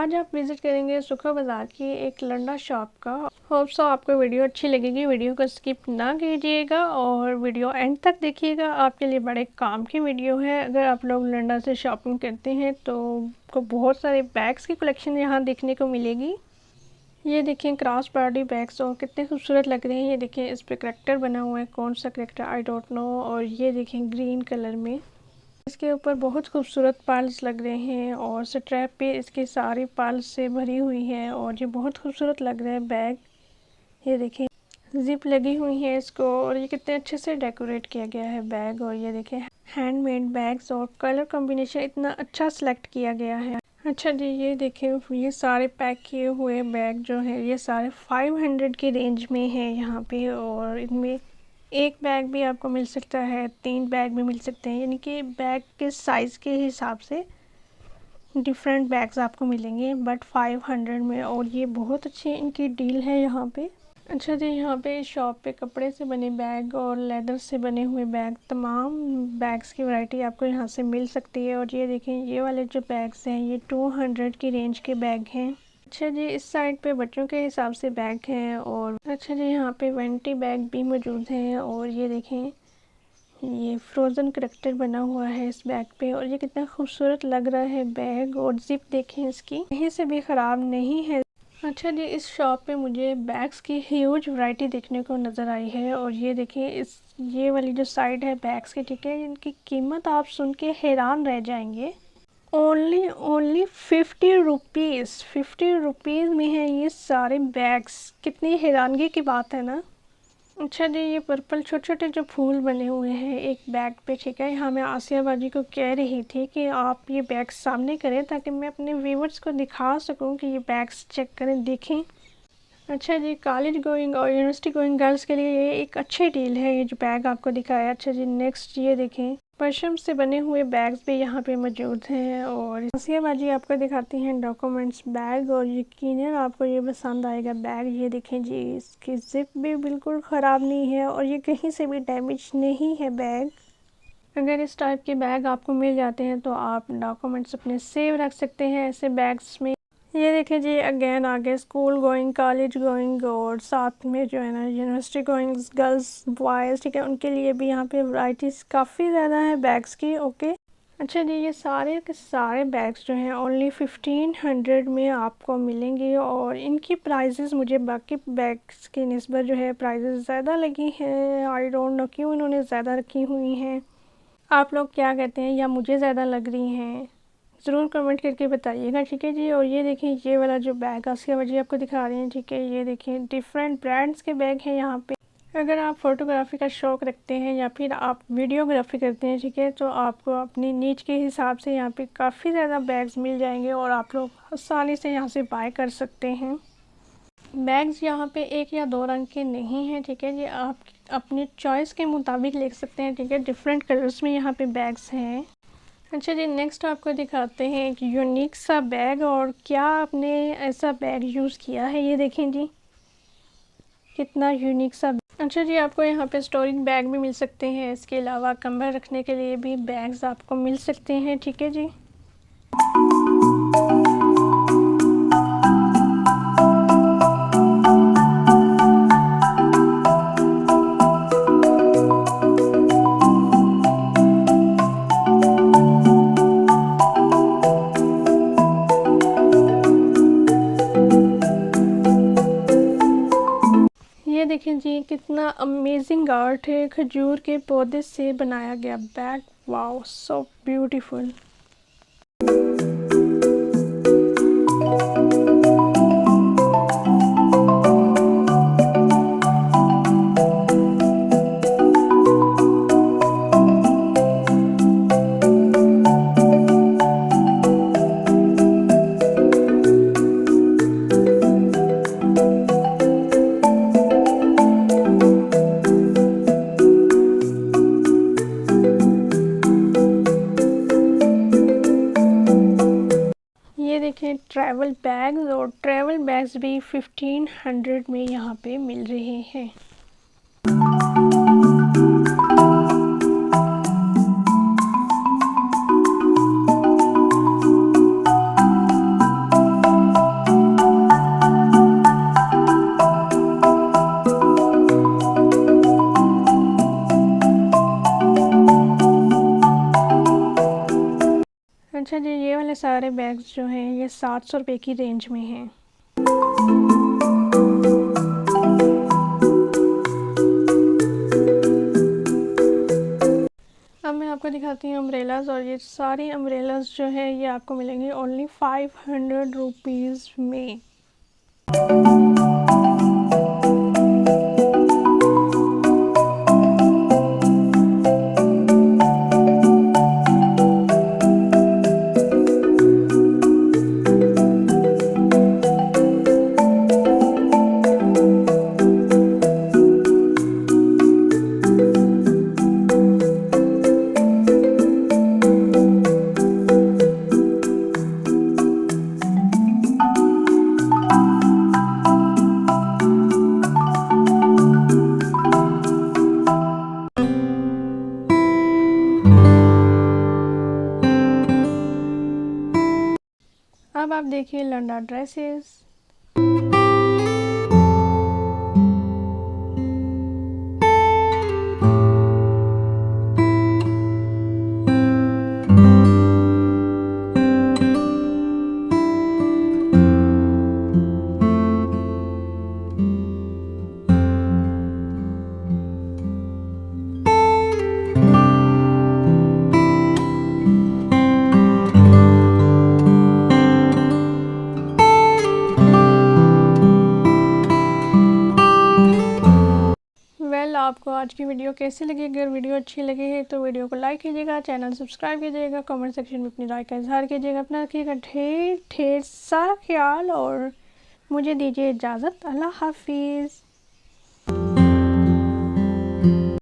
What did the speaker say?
आज आप विजिट करेंगे सुखा बाजार की एक लंडा शॉप का। होप सो आपको वीडियो अच्छी लगेगी। वीडियो को स्किप ना कीजिएगा और वीडियो एंड तक देखिएगा। आपके लिए बड़े काम की वीडियो है। अगर आप लोग लंडा से शॉपिंग करते हैं तो आपको बहुत सारे बैग्स की कलेक्शन यहाँ देखने को मिलेगी। ये देखिए क्रॉस बॉडी बैग्स और कितने खूबसूरत लग रहे हैं। ये देखिए इस पे करेक्टर बना हुआ है, कौन सा करेक्टर आई डोंट नो। और ये देखिए ग्रीन कलर में इसके ऊपर बहुत खूबसूरत पर्ल्स लग रहे हैं और स्ट्रैप पे इसकी सारी पर्ल्स से भरी हुई है और ये बहुत खूबसूरत लग रहा है बैग। ये देखिए जिप लगी हुई है इसको और ये कितने अच्छे से डेकोरेट किया गया है बैग। और ये देखिए हैंडमेड बैग्स और कलर कॉम्बिनेशन इतना अच्छा सिलेक्ट किया गया है। अच्छा जी, ये देखिए ये सारे पैक किए हुए बैग जो है ये सारे 500 की रेंज में है यहाँ पे। और इनमें एक बैग भी आपको मिल सकता है, 3 बैग भी मिल सकते हैं, यानी कि बैग के साइज़ के हिसाब से डिफरेंट बैग्स आपको मिलेंगे बट 500 में। और ये बहुत अच्छी इनकी डील है यहाँ पे। अच्छा जी, यहाँ पे शॉप पे कपड़े से बने बैग और लेदर से बने हुए बैग, तमाम बैग्स की वैरायटी आपको यहाँ से मिल सकती है। और ये देखें ये वाले जो बैग्स हैं ये 200 की रेंज के बैग हैं। अच्छा जी, इस साइड पे बच्चों के हिसाब से बैग हैं। और अच्छा जी, यहाँ पे वेंटी बैग भी मौजूद हैं। और ये देखें ये फ्रोज़न करेक्टर बना हुआ है इस बैग पे और ये कितना खूबसूरत लग रहा है बैग। और जिप देखें इसकी कहीं से भी ख़राब नहीं है। अच्छा जी, इस शॉप पे मुझे बैग्स की ह्यूज वैरायटी देखने को नज़र आई है। और ये देखिए ये वाली जो साइड है बैग्स की, ठीक है, इनकी कीमत आप सुन के हैरान रह जाएंगे। ओनली 50 रुपीज़, 50 रुपीज़ में है ये सारे बैग्स। कितनी हैरानगी की बात है ना। अच्छा जी, ये पर्पल छोटे छोटे जो फूल बने हुए हैं एक बैग पे, ठीक है। यहाँ मैं आसिया बाजी को कह रही थी कि आप ये बैग्स सामने करें ताकि मैं अपने व्यूवर्स को दिखा सकूं कि ये बैग्स चेक करें, देखें। अच्छा जी, कॉलेज गोइंग और यूनिवर्सिटी गोइंग गर्ल्स के लिए ये एक अच्छी डील है ये जो बैग आपको दिखाया। अच्छा जी, नेक्स्ट ये देखें पशम से बने हुए बैग्स भी यहाँ पे मौजूद हैं। और आसिया बाजी आपको दिखाती हैं डॉक्यूमेंट्स बैग और यकीनन आपको ये पसंद आएगा बैग। ये देखें जी, इसकी जिप भी बिल्कुल ख़राब नहीं है और ये कहीं से भी डैमेज नहीं है बैग। अगर इस टाइप के बैग आपको मिल जाते हैं तो आप डॉक्यूमेंट्स अपने सेव रख सकते हैं ऐसे बैग्स में। ये देखें जी, अगेन आगे स्कूल गोइंग, कॉलेज गोइंग और साथ में जो है ना यूनिवर्सिटी गोइंग गर्ल्स बॉयज़, ठीक है, उनके लिए भी यहाँ पे वैरायटीज़ काफ़ी ज़्यादा है बैग्स की। ओके अच्छा जी, ये सारे के सारे बैग्स जो हैं ओनली 1500 में आपको मिलेंगे। और इनकी प्राइजेज़ मुझे बाकी बैग्स की निस्बत जो है प्राइजेज़ ज़्यादा लगी हैं। आई डोंट नो क्यों इन्होंने ज़्यादा रखी हुई हैं। आप लोग क्या कहते हैं, या मुझे ज़्यादा लग रही हैं, ज़रूर कमेंट करके बताइएगा, ठीक है जी। और ये देखें ये वाला जो बैग आसिया बाजी आपको दिखा रहे हैं, ठीक है, ये देखें डिफरेंट ब्रांड्स के बैग हैं यहाँ पे। अगर आप फ़ोटोग्राफी का शौक़ रखते हैं या फिर आप वीडियोग्राफी करते हैं, ठीक है, तो आपको अपनी नीड के हिसाब से यहाँ पे काफ़ी ज़्यादा बैग्स मिल जाएंगे और आप लोग आसानी से यहाँ से बाय कर सकते हैं। बैग्स यहाँ पे एक या दो रंग के नहीं हैं, ठीक है, ये आप अपनी चॉइस के मुताबिक ले सकते हैं, ठीक है। डिफरेंट कलर्स में यहाँ पे बैग्स हैं। अच्छा जी, नेक्स्ट आपको दिखाते हैं एक यूनिक सा बैग। और क्या आपने ऐसा बैग यूज़ किया है, ये देखें जी कितना यूनिक सा। अच्छा जी, आपको यहाँ पे स्टोरेज बैग भी मिल सकते हैं। इसके अलावा कंबल रखने के लिए भी बैग्स आपको मिल सकते हैं, ठीक है जी। ये देखें जी कितना अमेजिंग आर्ट है, खजूर के पौधे से बनाया गया बैग। Wow, so beautiful. ये देखें ट्रैवल बैग्स और ट्रैवल बैग्स भी 1500 में यहाँ पे मिल रहे हैं। अच्छा जी, ये वाले सारे बैग्स जो हैं ये 700 रुपये की रेंज में हैं। अब मैं आपको दिखाती हूँ अम्ब्रेलाज़, और ये सारी अम्ब्रेलाज़ जो है ये आपको मिलेंगे ओनली 500 रुपीज़ में। अब आप देखिए लंडा ड्रेसेस। आपको आज की वीडियो कैसी लगी? अगर वीडियो अच्छी लगी है तो वीडियो को लाइक कीजिएगा, चैनल सब्सक्राइब कीजिएगा, कमेंट सेक्शन में अपनी राय का इजहार कीजिएगा। अपना रखिएगा ढेर ढेर सारा ख्याल और मुझे दीजिए इजाज़त। अल्लाह हाफिज़।